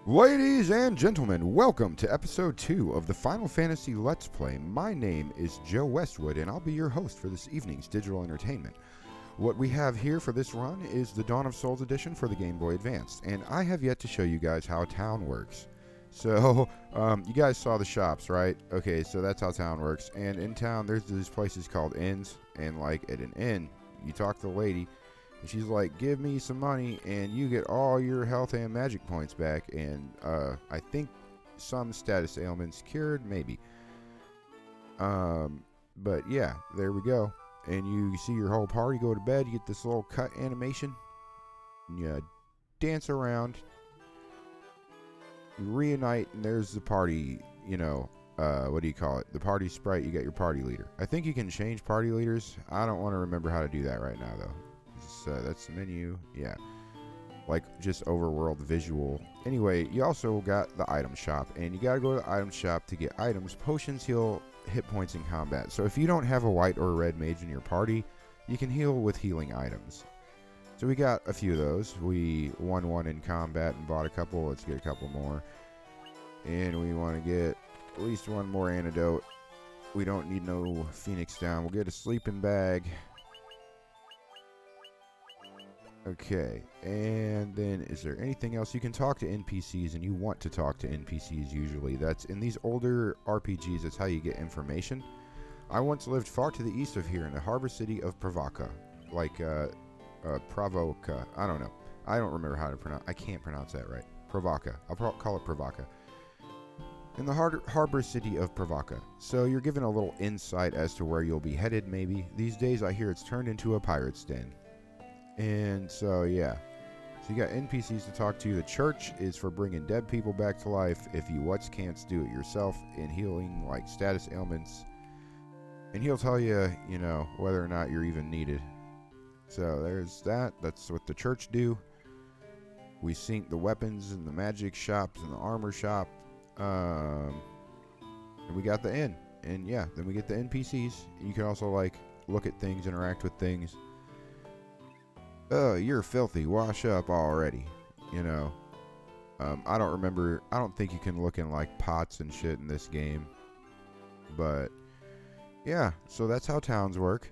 Ladies and gentlemen, welcome to episode 2 of the Final Fantasy Let's Play. My name is Joe Westwood, and I'll be your host for this evening's digital entertainment. What we have here for this run is the Dawn of Souls edition for the Gameboy Advance, and I have yet to show you guys how town works. So, you guys saw the shops, right? Okay, so that's how town works, and in town there's these places called inns, and like at an inn, you talk to the lady, and she's like, give me some money and you get all your health and magic points back, and I think some status ailments cured, maybe. But yeah, there we go. And you see your whole party go to bed, you get this little cut animation, and you dance around, you reunite, and there's the party, what do you call it? The party sprite, you got your party leader. I think you can change party leaders. I don't want to remember how to do that right now, though. That's the menu, yeah, like just overworld visual. Anyway, you also got the item shop, and you gotta go to the item shop to get items. Potions heal hit points in combat, so if you don't have a white or a red mage in your party, you can heal with healing items. So we got a few of those. We won one in combat and bought a couple. Let's get a couple more, and we want to get at least one more antidote. We don't need no Phoenix down. We'll get a sleeping bag. Okay, and then is there anything else? You can talk to NPCs, and you want to talk to NPCs usually. That's in these older RPGs, that's how you get information. I once lived far to the east of here in the harbor city of Pravoka. Like, Pravoka. I don't know. I don't remember how to pronounce. I can't pronounce that right. Pravoka. I'll call it Pravoka. In the harbor city of Pravoka. So you're given a little insight as to where you'll be headed, maybe. These days I hear it's turned into a pirate's den. And so, yeah. So you got NPCs to talk to. The church is for bringing dead people back to life. If you can't do it yourself, in healing, like status ailments. And he'll tell you, whether or not you're even needed. So there's that. That's what the church do. We sync the weapons in the magic shops and the armor shop. And we got the inn. And yeah, then we get the NPCs. You can also, look at things, interact with things. You're filthy, wash up already, I don't remember, I don't think you can look in pots and shit in this game, but yeah, so that's how towns work.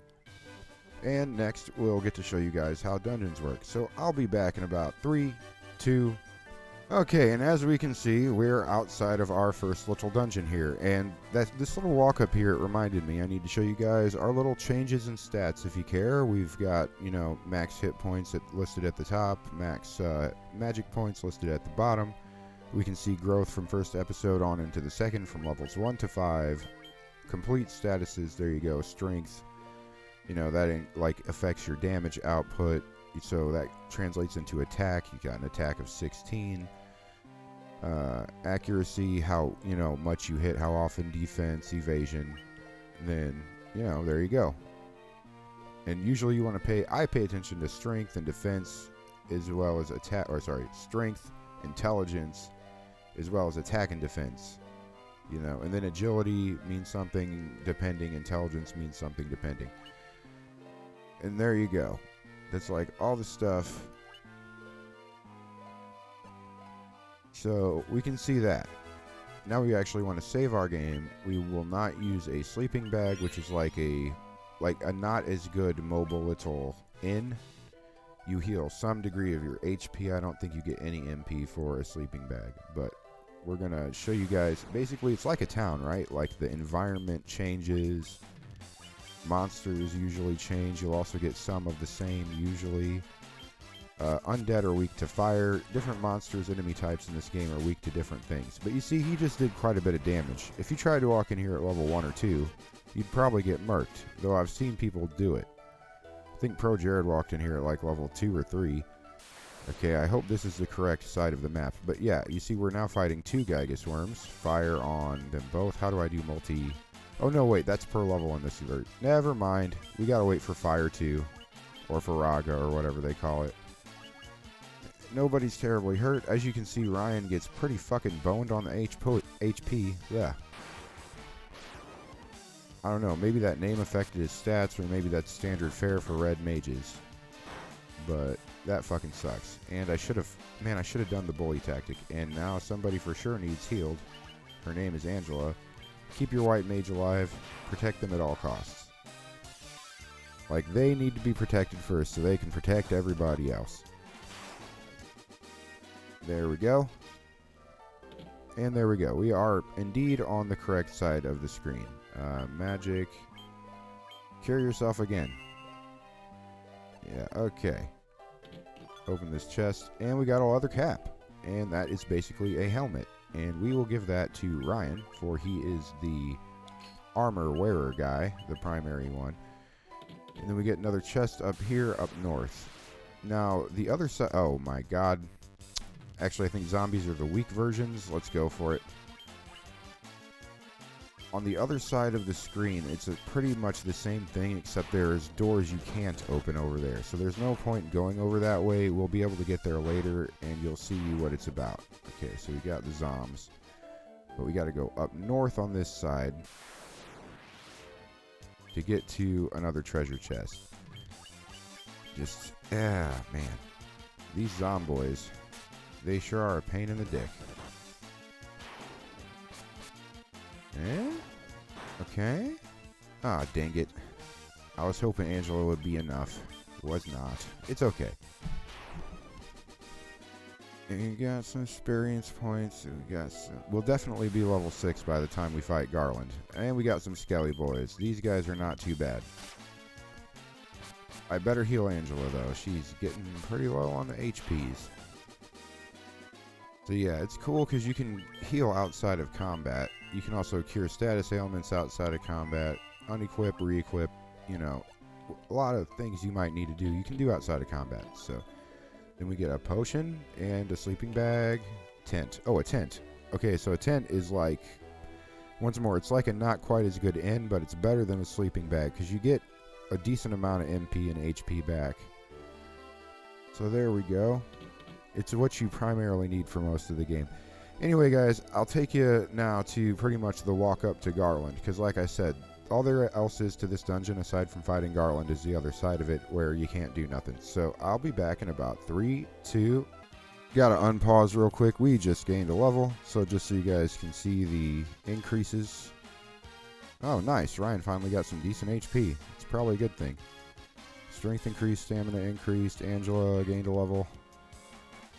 And next we'll get to show you guys how dungeons work. So I'll be back in about 3, 2, okay, and as we can see, we're outside of our first little dungeon here, and this little walk up here, it reminded me, I need to show you guys our little changes in stats if you care. We've got, max hit points listed at the top, max magic points listed at the bottom. We can see growth from first episode on into the second from levels 1 to 5. Complete statuses, there you go, strength, that affects your damage output. So that translates into attack. You got an attack of 16. Accuracy, how much you hit, how often, defense, evasion. And then there you go. And usually you want to I pay attention to strength and defense, as well as strength, intelligence, as well as attack and defense. And then agility means something depending, intelligence means something depending. And there you go. That's all the stuff. So we can see that. Now we actually want to save our game. We will not use a sleeping bag, which is like a not as good mobile little inn. You heal some degree of your HP. I don't think you get any MP for a sleeping bag, but we're gonna show you guys. Basically, it's like a town, right? Like the environment changes. Monsters usually change. You'll also get some of the same usually. Undead are weak to fire. Different monsters, enemy types in this game are weak to different things. But you see, he just did quite a bit of damage. If you tried to walk in here at level 1 or 2, you'd probably get murked. Though I've seen people do it. I think Pro Jared walked in here at level 2 or 3. Okay, I hope this is the correct side of the map. But yeah, you see we're now fighting 2 Gygus worms. Fire on them both. How do I do multi... Oh, no, wait, that's per level in this alert. Never mind. We gotta wait for Fire 2. Or for Raga, or whatever they call it. Nobody's terribly hurt. As you can see, Ryan gets pretty fucking boned on the HP. Yeah. I don't know. Maybe that name affected his stats, or maybe that's standard fare for red mages. But That fucking sucks. And I should have, man, I should have done the bully tactic. And now somebody for sure needs healed. Her name is Angela. Keep your white mage alive. Protect them at all costs. Like, they need to be protected first so they can protect everybody else. There we go. And there we go. We are indeed on the correct side of the screen. Magic. Cure yourself again. Yeah, okay. Open this chest, and we got a leather cap. And that is basically a helmet. And we will give that to Ryan, for he is the armor wearer guy, the primary one. And then we get another chest up here, up north. Now, the other side... Oh, my God. Actually, I think zombies are the weak versions. Let's go for it. On the other side of the screen, it's pretty much the same thing, except there's doors you can't open over there. So there's no point in going over that way. We'll be able to get there later, and you'll see what it's about. Okay, so we got the zombs. But we got to go up north on this side to get to another treasure chest. Just, man. These zomboys, they sure are a pain in the dick. Eh? Okay. Ah, dang it. I was hoping Angela would be enough. Was not. It's okay. And you got some experience points. We got some, we'll definitely be level 6 by the time we fight Garland. And we got some Skelly boys. These guys are not too bad. I better heal Angela, though. She's getting pretty low on the HPs. So yeah, it's cool because you can heal outside of combat. You can also cure status ailments outside of combat, unequip, re-equip, you know, a lot of things you might need to do, you can do outside of combat. So then we get a potion and a sleeping bag, tent. Oh, a tent. Okay, so a tent is like, once more, it's like a not quite as good inn, but it's better than a sleeping bag because you get a decent amount of MP and HP back. So there we go. It's what you primarily need for most of the game. Anyway, guys, I'll take you now to pretty much the walk up to Garland, because like I said, all there else is to this dungeon, aside from fighting Garland, is the other side of it, where you can't do nothing. So I'll be back in about 3, 2... Gotta unpause real quick. We just gained a level, so just so you guys can see the increases. Oh, nice. Ryan finally got some decent HP. It's probably a good thing. Strength increased, stamina increased, Angela gained a level.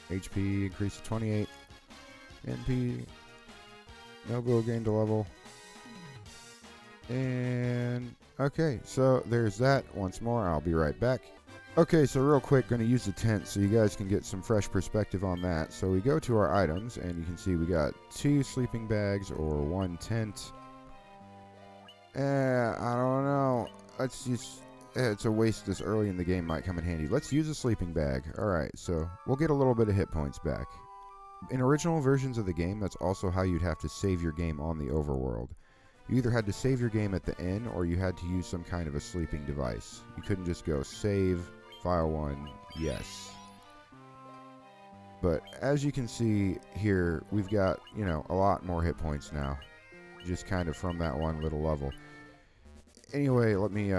HP increased to 28. NP. Nobu gained a level. And okay, so there's that. Once more, I'll be right back. Okay, so real quick, going to use the tent so you guys can get some fresh perspective on that. So we go to our items, and you can see we got 2 sleeping bags or 1 tent. I don't know. Let's just... it's a waste this early in the game, might come in handy. Let's use a sleeping bag. Alright, so we'll get a little bit of hit points back. In original versions of the game, that's also how you'd have to save your game on the overworld. You either had to save your game at the inn, or you had to use some kind of a sleeping device. You couldn't just go save, file 1, yes. But as you can see here, we've got, you know, a lot more hit points now. Just kind of from that one little level. Anyway, let me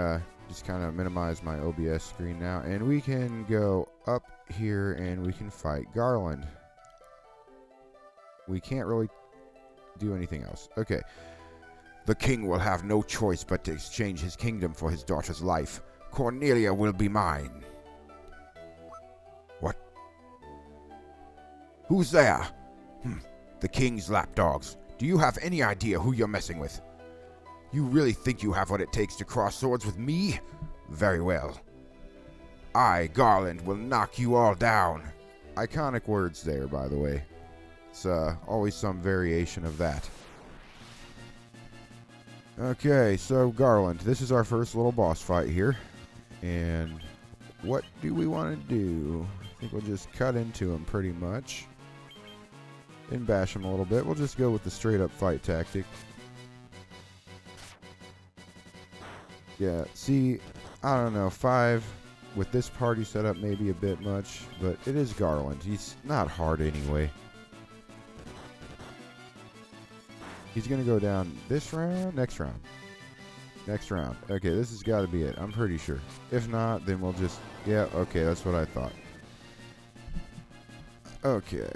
just kind of minimize my OBS screen now, and we can go up here and we can fight Garland. We can't really do anything else. Okay. The king will have no choice but to exchange his kingdom for his daughter's life. Cornelia will be mine. What? Who's there? The king's lapdogs. Do you have any idea who you're messing with? You really think you have what it takes to cross swords with me? Very well. I, Garland, will knock you all down. Iconic words there, by the way. It's always some variation of that. Okay, so Garland, this is our first little boss fight here. And what do we want to do? I think we'll just cut into him pretty much. And bash him a little bit. We'll just go with the straight up fight tactic. Yeah, see, I don't know, 5 with this party setup may be a bit much, but it is Garland. He's not hard anyway. He's going to go down this round, next round. Next round. Okay, this has got to be it. I'm pretty sure. If not, then we'll just... Yeah, okay, that's what I thought. Okay.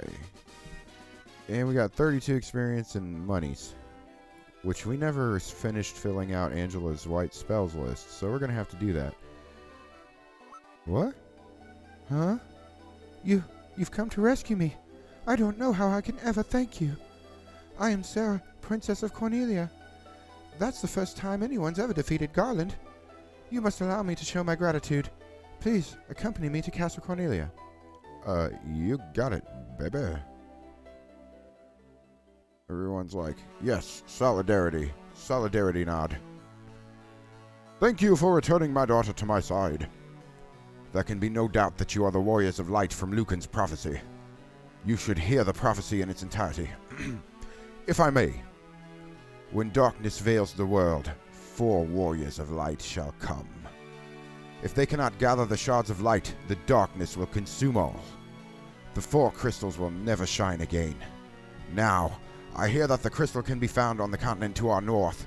And we got 32 experience and monies, which we never finished filling out Angela's white spells list, so we're going to have to do that. What? Huh? You've come to rescue me. I don't know how I can ever thank you. I am Sarah, Princess of Cornelia. That's the first time anyone's ever defeated Garland. You must allow me to show my gratitude. Please, accompany me to Castle Cornelia. You got it, baby. Everyone's like, yes, solidarity. Solidarity nod. Thank you for returning my daughter to my side. There can be no doubt that you are the warriors of light from Lucan's prophecy. You should hear the prophecy in its entirety. If I may, when darkness veils the world, 4 warriors of light shall come. If they cannot gather the shards of light, the darkness will consume all. The 4 crystals will never shine again. Now, I hear that the crystal can be found on the continent to our north.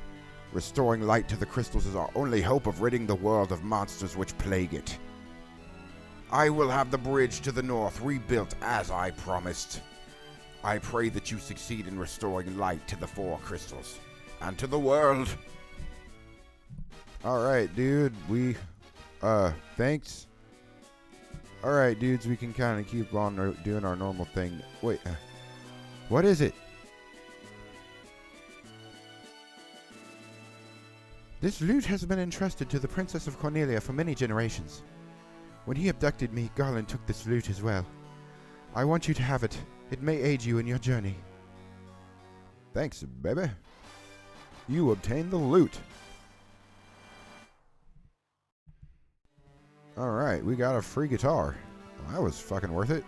Restoring light to the crystals is our only hope of ridding the world of monsters which plague it. I will have the bridge to the north rebuilt as I promised. I pray that you succeed in restoring light to the 4 crystals and to the world. Alright, dude, thanks. Alright, dudes, we can kind of keep on doing our normal thing. Wait, what is it? This lute has been entrusted to the Princess of Cornelia for many generations. When he abducted me, Garland took this lute as well. I want you to have it. It may aid you in your journey. Thanks, baby. You obtained the lute. Alright, we got a free guitar. Well, that was fucking worth it.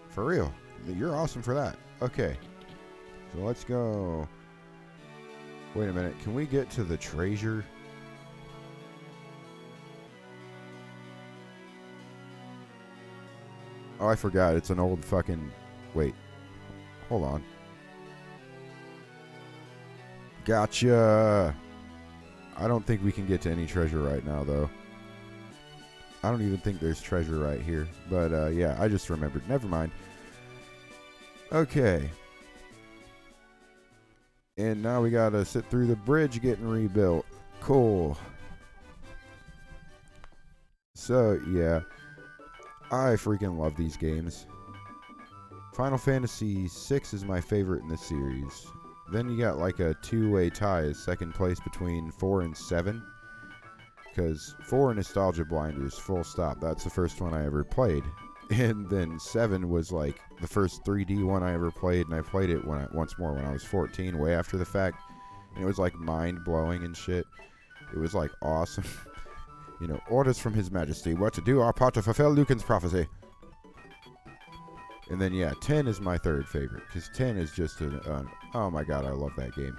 For real. You're awesome for that. Okay. So let's go. Wait a minute. Can we get to the treasure? Oh, I forgot. It's an old fucking... Wait. Hold on. Gotcha. I don't think we can get to any treasure right now, though. I don't even think there's treasure right here. But, yeah, I just remembered. Never mind. Okay. And now we gotta sit through the bridge getting rebuilt. Cool. So, yeah. I freaking love these games. Final Fantasy VI is my favorite in the series. Then you got like a two-way tie as second place between 4 and 7. Because 4 Nostalgia Blinders, full stop. That's the first one I ever played. And then 7 was like the first 3D one I ever played, and I played it once more when I was 14, way after the fact. And it was like mind-blowing and shit. It was like awesome. You know, orders from His Majesty. What to do? Our part to fulfill Lucan's prophecy. And then, yeah, 10 is my third favorite. Because 10 is just oh my god, I love that game.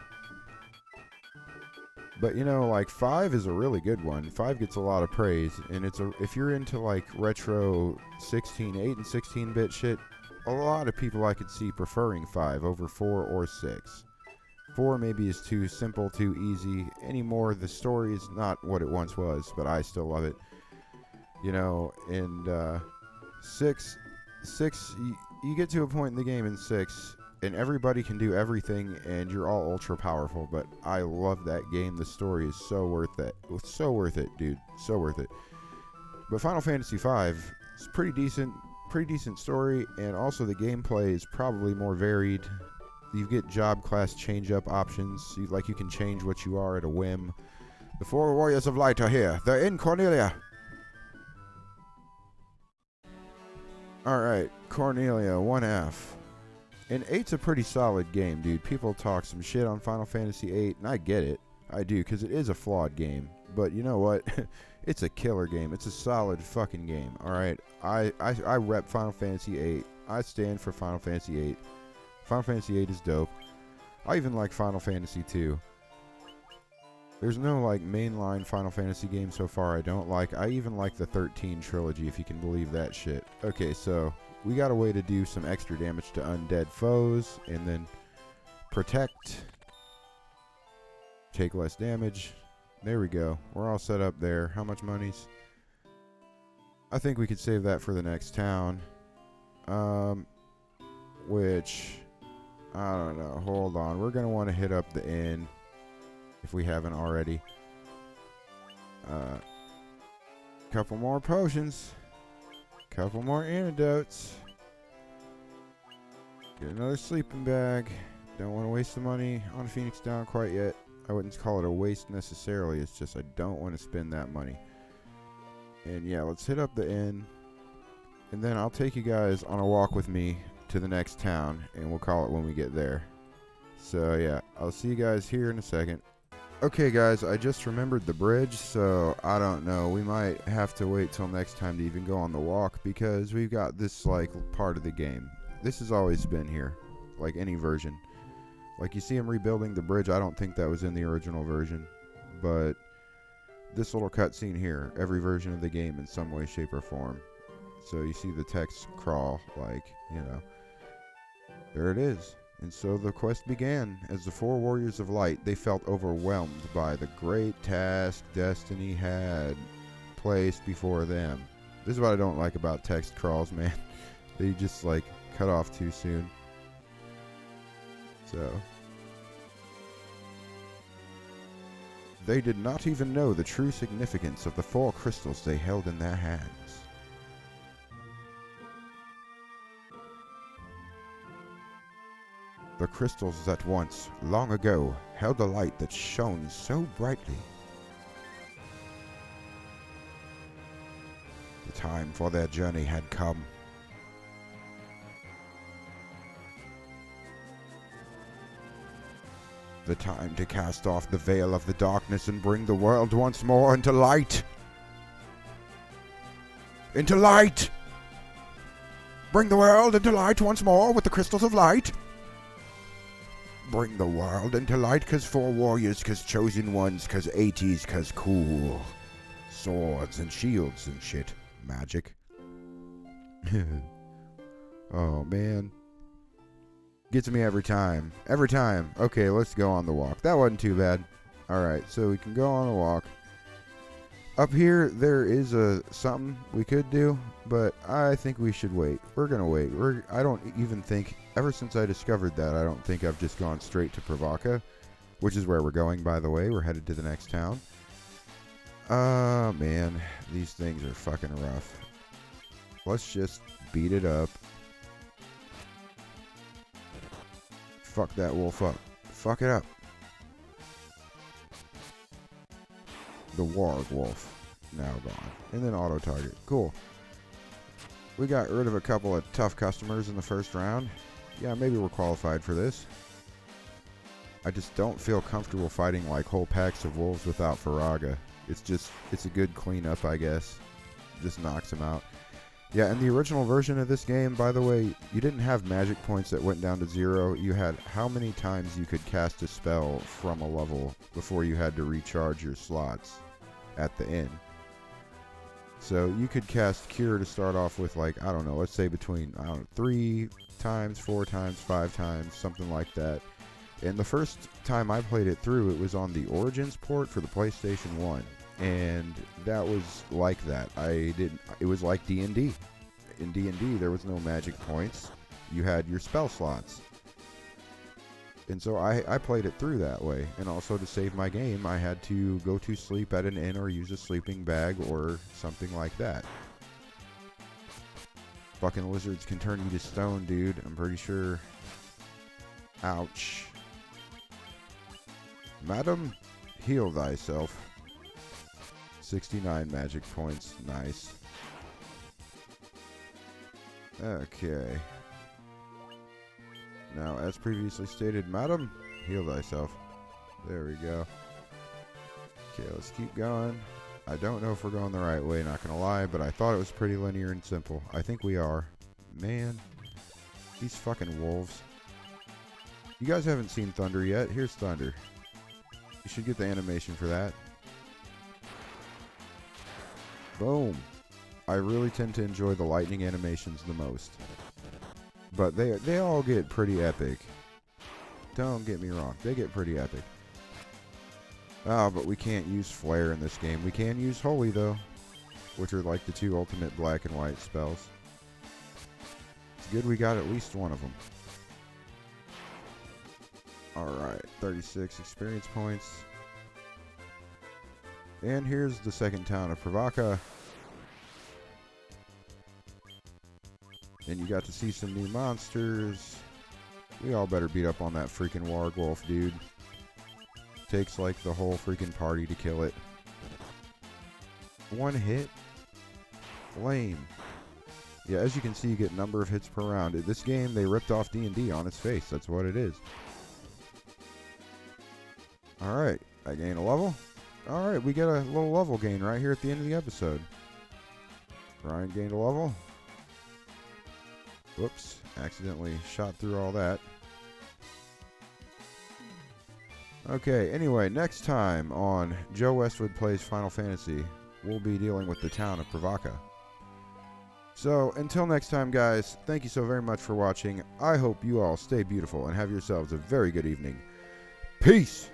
But, you know, like, 5 is a really good one. 5 gets a lot of praise. And if you're into, like, retro 8 and 16-bit shit, a lot of people I could see preferring 5 over 4 or 6. 4 maybe is too simple, too easy. Anymore, the story is not what it once was, but I still love it. You know, and 6, you get to a point in the game in 6, and everybody can do everything, and you're all ultra powerful, but I love that game. The story is so worth it. It's so worth it, dude. So worth it. But Final Fantasy V is pretty decent story, and also the gameplay is probably more varied. You get job class change-up options. You can change what you are at a whim. The 4 Warriors of Light are here. They're in Cornelia. Alright, Cornelia, 1F. And 8's a pretty solid game, dude. People talk some shit on Final Fantasy 8, and I get it. I do, because it is a flawed game. But you know what? It's a killer game. It's a solid fucking game, alright? I rep Final Fantasy 8. I stand for Final Fantasy 8. Final Fantasy 8 is dope. I even like Final Fantasy 2. There's no, like, mainline Final Fantasy game so far I don't like. I even like the 13 trilogy, if you can believe that shit. Okay, so we got a way to do some extra damage to undead foes, and then protect. Take less damage. There we go. We're all set up there. How much money's? I think we could save that for the next town. which, I don't know. Hold on. We're going to want to hit up the inn if we haven't already. Couple more potions. Couple more antidotes. Get another sleeping bag. Don't want to waste the money on Phoenix Down quite yet. I wouldn't call it a waste necessarily. It's just I don't want to spend that money. And yeah, let's hit up the inn. And then I'll take you guys on a walk with me to the next town. And we'll call it when we get there. So yeah, I'll see you guys here in a second. Okay guys, I just remembered the bridge, so I don't know. We might have to wait till next time to even go on the walk because we've got this like part of the game. This has always been here, like any version. Like you see him rebuilding the bridge, I don't think that was in the original version. But this little cutscene here, every version of the game in some way, shape, or form. So you see the text crawl, like, you know. There it is. And so the quest began. As the 4 warriors of light, they felt overwhelmed by the great task destiny had placed before them. This is what I don't like about text crawls, man. They just like cut off too soon. So they did not even know the true significance of the 4 crystals they held in their hands. The crystals that once, long ago, held a light that shone so brightly. The time for their journey had come. The time to cast off the veil of the darkness and bring the world once more into light. Into light! Bring the world into light once more with the crystals of light. Bring the world into light, 'cause 4 warriors, 'cause chosen ones, 'cause 80s, 'cause cool. Swords and shields and shit. Magic. Oh, man. Gets me every time. Every time. Okay, let's go on the walk. That wasn't too bad. Alright, so we can go on a walk. Up here, there is something we could do, but I think we should wait. We're gonna wait. I don't even think, ever since I discovered that, I don't think I've just gone straight to Pravaka, which is where we're going, by the way. We're headed to the next town. Man, these things are fucking rough. Let's just beat it up. Fuck that wolf up. Fuck it up. The warg wolf. Now gone. And then auto target. Cool. We got rid of a couple of tough customers in the first round. Yeah, maybe we're qualified for this. I just don't feel comfortable fighting like whole packs of wolves without Faraga. It's a good cleanup, I guess. Just knocks him out. Yeah, in the original version of this game, by the way, you didn't have magic points that went down to 0. You had how many times you could cast a spell from a level before you had to recharge your slots at the end. So you could cast Cure to start off with, like, I don't know, let's say between, 3 times, 4 times, 5 times, something like that. And the first time I played it through, it was on the Origins port for the PlayStation 1. And that was like that. It was like D&D. In D&D, there was no magic points. You had your spell slots. And so I played it through that way. And also to save my game, I had to go to sleep at an inn or use a sleeping bag or something like that. Fucking lizards can turn you to stone, dude. I'm pretty sure. Ouch. Madam, heal thyself. 69 magic points. Nice. Okay. Now, as previously stated, madam, heal thyself. There we go. Okay, let's keep going. I don't know if we're going the right way, not gonna lie, but I thought it was pretty linear and simple. I think we are. Man, these fucking wolves. You guys haven't seen Thunder yet. Here's Thunder. You should get the animation for that. Boom. I really tend to enjoy the lightning animations the most. But they all get pretty epic. Don't get me wrong. They get pretty epic. Oh, but we can't use Flare in this game. We can use Holy, though. Which are like the 2 ultimate black and white spells. Let's Good, we got at least one of them. Alright, 36 experience points. And here's the second town of Pravaka. And you got to see some new monsters. We all better beat up on that freaking Wargwolf, dude. Takes like the whole freaking party to kill it. One hit? Lame. Yeah, as you can see, you get number of hits per round. In this game, they ripped off D&D on its face. That's what it is. Alright, I gain a level. Alright, we get a little level gain right here at the end of the episode. Ryan gained a level. Whoops, accidentally shot through all that. Okay, anyway, next time on Joe Westwood Plays Final Fantasy, we'll be dealing with the town of Pravaka. So, until next time, guys, thank you so very much for watching. I hope you all stay beautiful and have yourselves a very good evening. Peace!